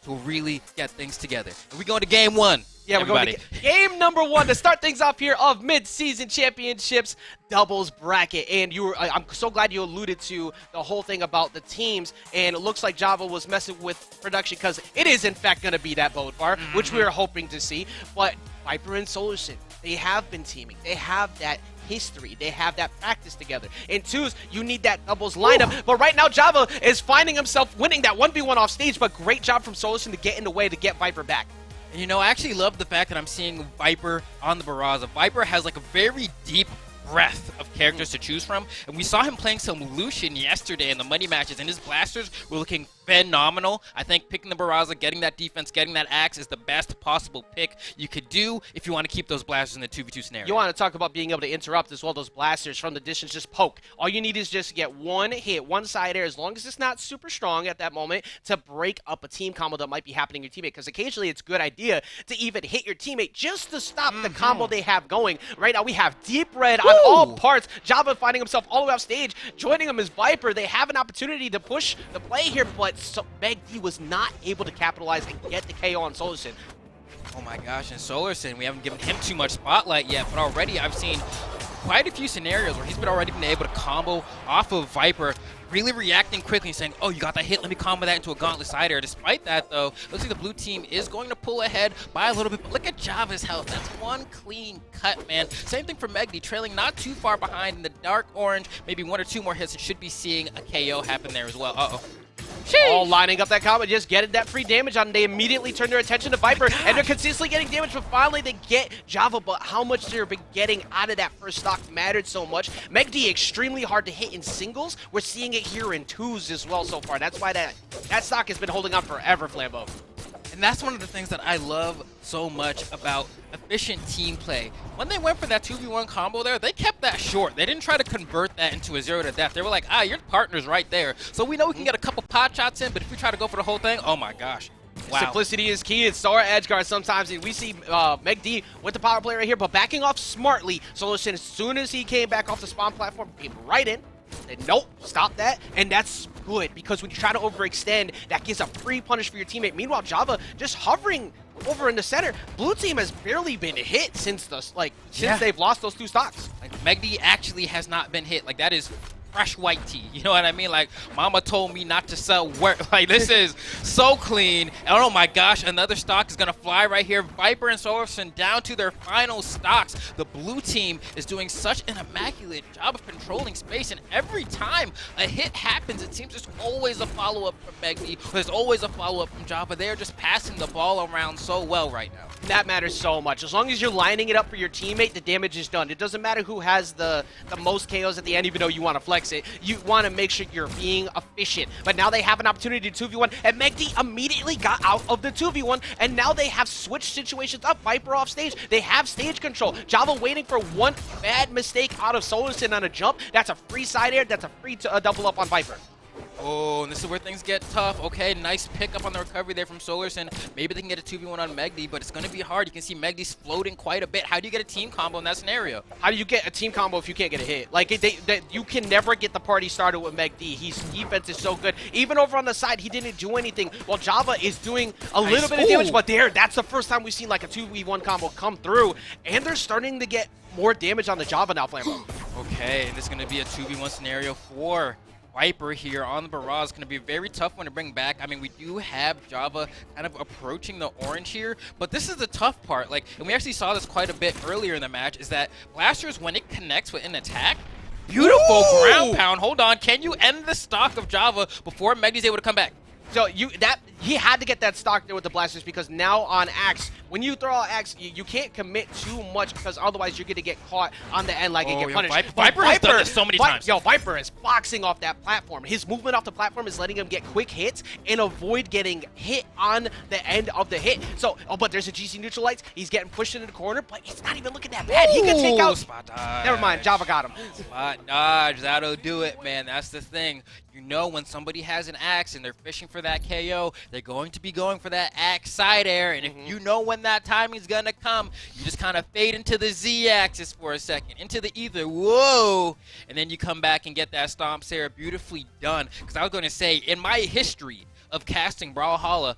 to really get things together. And we going to game one. Yeah, everybody. we're going to game number 1 to start things off here of Midseason Championships doubles bracket. And I'm so glad you alluded to the whole thing about the teams. And it looks like Java was messing with production because it is, in fact, going to be that boat bar, which we were hoping to see. But VipR and Solarson, they have been teaming. They have that history. They have that practice together. In twos, you need that doubles lineup. But right now, Java is finding himself winning that 1v1 off stage. But great job from Solarson to get in the way to get VipR back. And, you know, I actually love the fact that I'm seeing VipR on the Brawlhalla. VipR has like a very deep breadth of characters to choose from, and we saw him playing some Lucian yesterday in the money matches, and his blasters were looking phenomenal. I think picking the Brawlhalla, getting that defense, getting that axe is the best possible pick you could do if you want to keep those blasters in the 2v2 scenario. You want to talk about being able to interrupt as well, those blasters from the distance, just poke. All you need is just get one hit, one side air, as long as it's not super strong at that moment, to break up a team combo that might be happening to your teammate, because occasionally it's a good idea to even hit your teammate just to stop the combo they have going. Right now we have Deep Red on all parts. Java finding himself all the way off stage. Joining him is VipR. They have an opportunity to push the play here, but megD was not able to capitalize and get the KO on Solarson. Oh my gosh, and Solarson, we haven't given him too much spotlight yet, but already I've seen quite a few scenarios where he's been already been able to combo off of VipR, really reacting quickly and saying, oh, you got that hit, let me combo that into a gauntlet side air. Despite that, though, looks like the blue team is going to pull ahead by a little bit, but look at Java's health. That's one clean cut, man. Same thing for megD, trailing not too far behind in the dark orange, maybe 1 or 2 more hits and should be seeing a KO happen there as well. Uh-oh. All lining up that combo, just getting that free damage on. They immediately turn their attention to VipR, and they're consistently getting damage, but finally they get Java. But how much they're getting out of that first stock mattered so much. megD extremely hard to hit in singles. We're seeing it here in twos as well so far. That's why that stock has been holding on forever, Flambeau. And that's one of the things that I love so much about efficient team play. When they went for that 2v1 combo there, they kept that short. They didn't try to convert that into a 0 to death. They were like, your partner's right there. So we know we can get a couple pot shots in, but if we try to go for the whole thing, oh my gosh. Wow. Simplicity is key. It's our edge guard sometimes. We see megD with the power play right here, but backing off smartly. Solarson, as soon as he came back off the spawn platform, came right in. Said, nope, stop that. And that's good, because when you try to overextend, that gives a free punish for your teammate. Meanwhile, Java just hovering over in the center. Blue team has barely been hit since they've lost those 2 stocks. Like, megD actually has not been hit. Like, that is fresh white tea, you know what I mean? Like, mama told me not to sell work. Like, this is so clean. And oh my gosh, another stock is gonna fly right here. VipR and Solarson down to their final stocks. The blue team is doing such an immaculate job of controlling space, and every time a hit happens, it seems there's always a follow-up from megD. There's always a follow-up from Java. They are just passing the ball around so well right now. That matters so much. As long as you're lining it up for your teammate, the damage is done. It doesn't matter who has the most KOs at the end, even though you want to flex it. You want to make sure you're being efficient. But now they have an opportunity to 2v1, and megD immediately got out of the 2v1, and now they have switched situations up. VipR off stage. They have stage control. Java waiting for one bad mistake out of Solarson on a jump. That's a free side air. That's a free double up on VipR. Oh, and this is where things get tough. Okay, nice pickup on the recovery there from Solarson. Maybe they can get a 2v1 on megD, but it's going to be hard. You can see megD's floating quite a bit. How do you get a team combo in that scenario? How do you get a team combo if you can't get a hit? Like, you can never get the party started with megD. His defense is so good. Even over on the side, he didn't do anything, while Java is doing a little bit of damage. But that's the first time we've seen like a 2v1 combo come through, and they're starting to get more damage on the Java now, Flambeau. Okay, and this is going to be a 2v1 scenario for VipR here on the Brawlhalla. Is going to be a very tough one to bring back. I mean, we do have Java kind of approaching the orange here, but this is the tough part. Like, and we actually saw this quite a bit earlier in the match, is that blasters, when it connects with an attack, beautiful ground pound. Hold on, can you end the stock of Java before megD's able to come back? So he had to get that stock there with the blasters, because now on Axe, when you throw out Axe, you can't commit too much, because otherwise you're going to get caught on the end like and get punished. VipR has done this so many times. Yo, VipR is boxing off that platform. His movement off the platform is letting him get quick hits and avoid getting hit on the end of the hit. So, but there's a GC neutral lights. He's getting pushed into the corner, but it's not even looking that bad. He can take out. Spot dodge. Never mind, Java got him. Spot dodge, that'll do it, man. That's the thing. You know, when somebody has an Axe and they're fishing for that KO, they're going to be going for that Axe side air. And if you know when that timing's going to come, you just kind of fade into the Z-axis for a second, into the ether. Whoa! And then you come back and get that stomp Sarah beautifully done. Because I was going to say, in my history of casting Brawlhalla.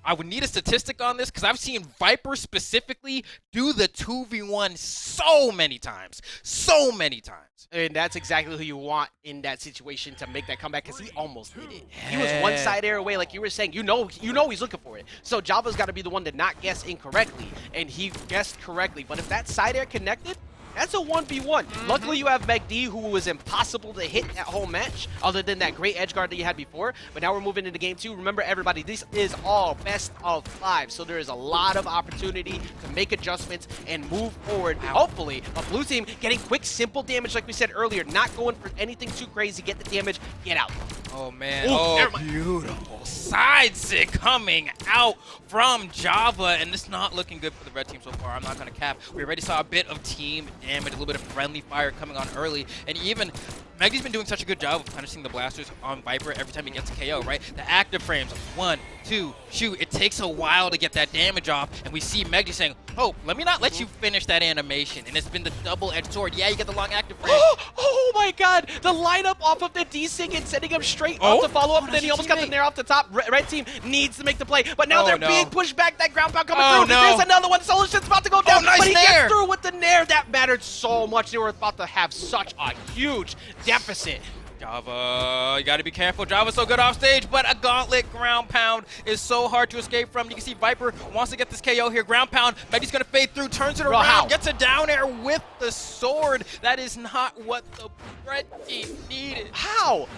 I would need a statistic on this because I've seen VipR specifically do the 2v1 so many times. So many times. And that's exactly who you want in that situation to make that comeback, because he almost did it. He was one side air away, like you were saying. You know he's looking for it. So Java's got to be the one to not guess incorrectly, and he guessed correctly. But if that side air connected, that's a 1v1. Luckily, you have megD, who was impossible to hit that whole match, other than that great edge guard that you had before. But now we're moving into game 2. Remember, everybody, this is all best of 5, so there is a lot of opportunity to make adjustments and move forward. Hopefully, a blue team getting quick, simple damage, like we said earlier, not going for anything too crazy. Get the damage, get out. Oh, man. Ooh, oh, beautiful. Side sig coming out from Java, and it's not looking good for the red team so far. I'm not going to cap. We already saw a bit of team damage, a little bit of friendly fire coming on early, and even megD's been doing such a good job of punishing the blasters on VipR every time he gets a KO, right? The active frames, 1, 2, shoot. It takes a while to get that damage off, and we see megD saying, oh, let me not let you finish that animation, and it's been the double-edged sword. Yeah, you get the long active frame. Oh my god, the lineup off of the desync and sending him straight up to follow up, and then he almost got the nair off the top. Red team needs to make the play, but now they're being pushed back. That ground pound coming through. There's another one. Solarson's about to go down, nice but he nair. gets through with the nair. That mattered so much. They were about to have such a huge deficit. Java, you gotta be careful. Java's so good off stage, but a gauntlet ground pound is so hard to escape from. You can see VipR wants to get this KO here. Ground pound, megD's gonna fade through, turns it around, gets a down air with the sword. That is not what the red team needed. How?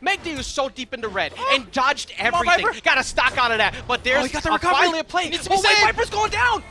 megD was so deep into red and dodged everything. Got a stock out of that, but there's finally a play. VipR's going down.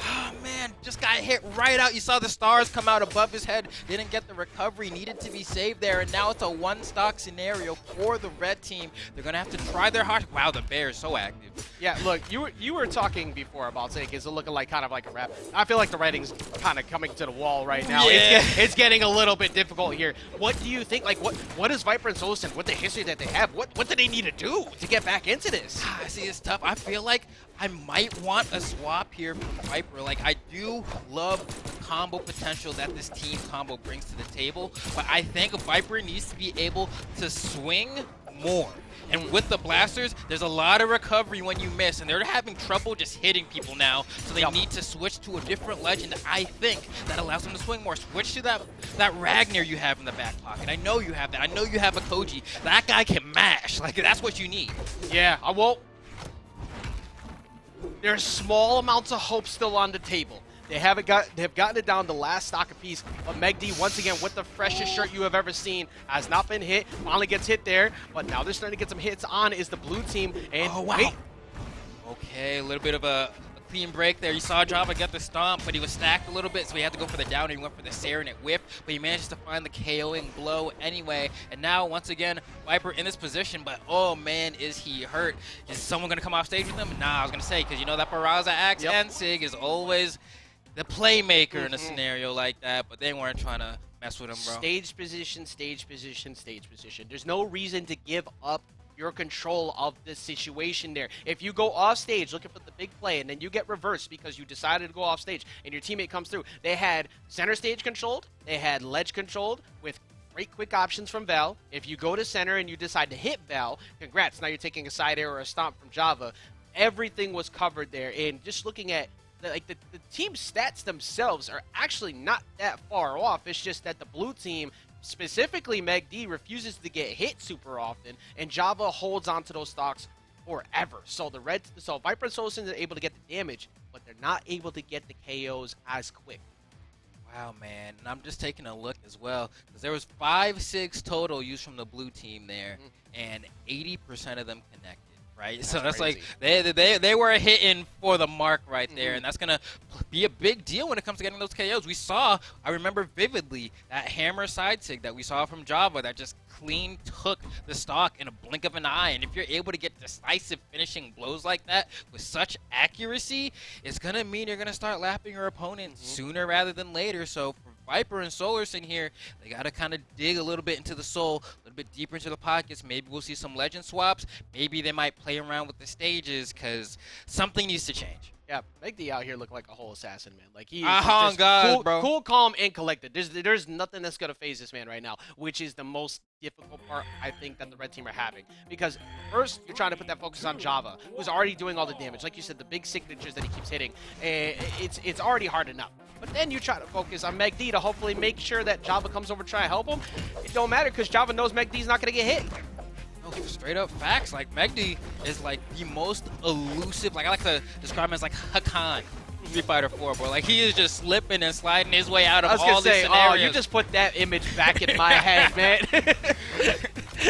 Oh, man, just got hit right out. You saw the stars come out above his head. Didn't get the recovery. Needed to be saved there. And now it's a one-stock scenario for the red team. They're going to have to try their hard. Wow, the bear is so active. Yeah, look, you were talking before about saying it's looking like kind of like a wrap. I feel like the writing's kind of coming to the wall right now. Yeah. It's getting a little bit difficult here. What do you think? Like, what is VipR and Solarson? What the history that they have? What do they need to do to get back into this? I see, it's tough. I feel like I might want a swap here from VipR. Like, I do love the combo potential that this team combo brings to the table, but I think VipR needs to be able to swing more. And with the blasters, there's a lot of recovery when you miss, and they're having trouble just hitting people now, so they need to switch to a different legend, I think, that allows them to swing more. Switch to that Ragnar you have in the back pocket. I know you have that. I know you have a Koji. That guy can mash. Like, that's what you need. Yeah, I won't. There's small amounts of hope still on the table. They've gotten it down to last stock apiece, but megD, once again, with the freshest shirt you have ever seen, has not been hit. Finally gets hit there, but now they're starting to get some hits on is the blue team. And Okay, a little bit of a clean break there. You saw Java get the stomp, but he was stacked a little bit, so he had to go for the down, and he went for the Sair, and it whipped, but he managed to find the KOing blow anyway. And now, once again, VipR in this position, but oh man, is he hurt? Is someone going to come off stage with him? Nah, I was going to say, because you know that Peraza Axe and Sig is always the playmaker in a scenario like that, but they weren't trying to mess with him, bro. Stage position, stage position, stage position. There's no reason to give up your control of this situation there. If you go off stage looking for the big play and then you get reversed because you decided to go off stage and your teammate comes through, they had center stage controlled, they had ledge controlled with great quick options from Val. If you go to center and you decide to hit Val, congrats, now you're taking a side air or a stomp from Java. Everything was covered there, and just looking at the team stats themselves are actually not that far off. It's just that the blue team, specifically megD, refuses to get hit super often, and Java holds onto those stocks forever. So VipR and Solarson are able to get the damage, but they're not able to get the KOs as quick. Wow, man. And I'm just taking a look as well, because there was 5 SIGs total used from the blue team there, and 80% of them connected. Right, so that's crazy. Like they were hitting for the mark right there, and that's gonna be a big deal when it comes to getting those KOs. I remember vividly that hammer side sig that we saw from Java that just clean took the stock in a blink of an eye. And if you're able to get decisive finishing blows like that with such accuracy, it's gonna mean you're gonna start lapping your opponent sooner rather than later. So for VipR and Solarson here, they gotta kind of dig a little bit into the soul, a little bit deeper into the pockets. Maybe we'll see some legend swaps. Maybe they might play around with the stages, because something needs to change. Yeah, megD out here look like a whole assassin, man. Like he is Oh, God, cool, bro. cool, calm, and collected. There's nothing that's gonna phase this man right now, which is the most difficult part I think that the red team are having. Because first you're trying to put that focus on Java, who's already doing all the damage. Like you said, the big signatures that he keeps hitting, it's already hard enough. But then you try to focus on megD to hopefully make sure that Java comes over to try to help him. It don't matter because Java knows megD's not gonna get hit. No, straight up facts. Like megD is like the most elusive. Like I like to describe him as like Hakan, Street Fighter 4, bro. Like he is just slipping and sliding his way out of all these scenarios. Oh, you just put that image back in my head, man.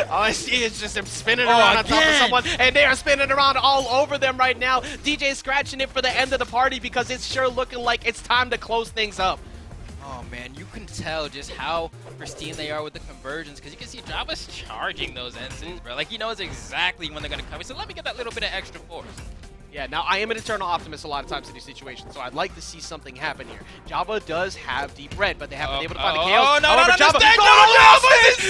All I see is just him spinning around on top of someone, and they are spinning around all over them right now. DJ scratching it for the end of the party because it's sure looking like it's time to close things up. Oh man, you can tell just how pristine they are with the conversions because you can see Java's charging those instants, bro. Like he knows exactly when they're gonna come. So let me get that little bit of extra force. Yeah, now I am an eternal optimist a lot of times in these situations, so I'd like to see something happen here. Java does have deep red, but they haven't been able to find the KOs. Oh, no, however, no, Java, no,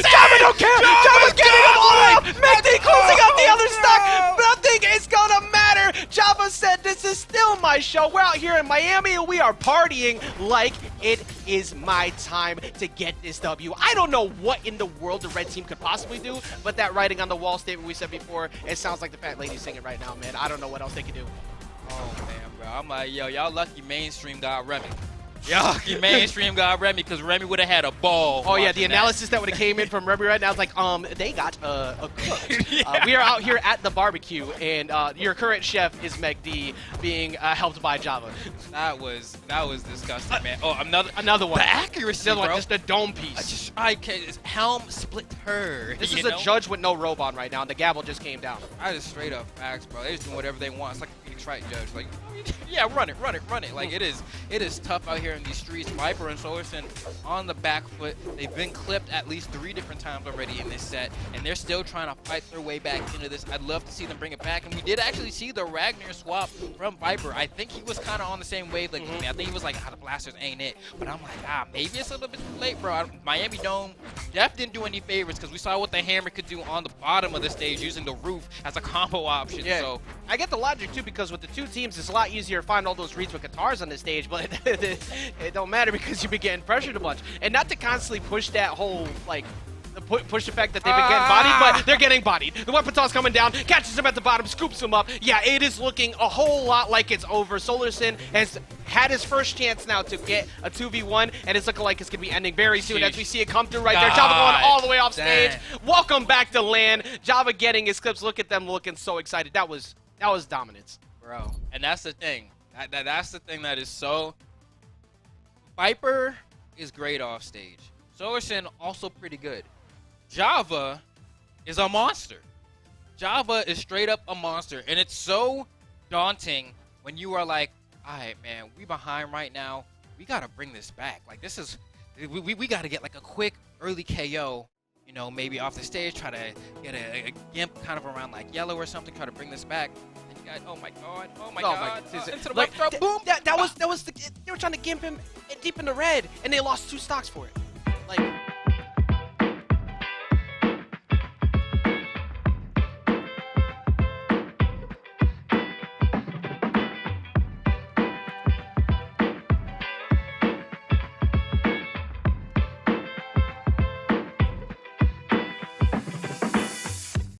Java don't care! Java's getting him all up! megD closing out the other stock! Nothing is gonna matter! Java said, this is still my show. We're out here in Miami and we are partying like it is my time to get this W. I don't know what in the world the red team could possibly do, but that writing on the wall statement we said before, it sounds like the fat lady singing right now, man. I don't know what else they could do. Oh man, bro. I'm like, yo, y'all lucky mainstream got Remy. Y'all lucky mainstream got Remy because Remy would have had a ball. Oh yeah, the analysis that would have came in from Remy right now is like, they got a cook. Yeah. We are out here at the barbecue, and your current chef is megD being helped by Java. That was disgusting, man. Oh, Another one. The accuracy, Another bro. one, just a dome piece. I can't. It's helm split her. This is a judge with no robe on right now, and the gavel just came down. I just straight up facts, bro. They just doing whatever they want. It's like a Phoenix Wright judge. Like, yeah, run it. Like it is tough out here in these streets. VipR and Solarson on the back foot. They've been clipped at least 3 different times already in this set, and they're still trying to fight their way back into this. I'd love to see them bring it back, and we did actually see the Ragnar swap from VipR. I think he was kind of on the same wave like me. I think he was like, the blasters ain't it. But I'm like, maybe it's a little bit too late, bro. Miami Dome Def didn't do any favors because we saw what the hammer could do on the bottom of the stage using the roof as a combo option. Yeah. So I get the logic too, because with the 2 teams, it's a lot easier to find all those reads with guitars on this stage, but it don't matter because you've been getting pressured a bunch. And not to constantly push that whole, like, push the fact that they've been getting bodied, but they're getting bodied. The weapon toss coming down, catches him at the bottom, scoops him up. Yeah, it is looking a whole lot like it's over. Solarson has had his first chance now to get a 2v1, and it's looking like it's going to be ending very soon as we see it come through right there. Java going all the way off stage. Welcome back to LAN. Java getting his clips. Look at them looking so excited. That was dominance. bro. And that's the thing. That's the thing that is so... VipR is great off stage. Solarson also pretty good. Java is a monster. Java is straight up a monster. And it's so daunting when you are like, all right, man, we behind right now. We got to bring this back. Like, this is... We got to get, like, a quick early KO, you know, maybe off the stage, try to get a gimp kind of around, like, yellow or something, try to bring this back. And you got, oh, my God. Into the like, left throw, boom! That was they were trying to gimp him deep in the red, and they lost 2 stocks for it. Like...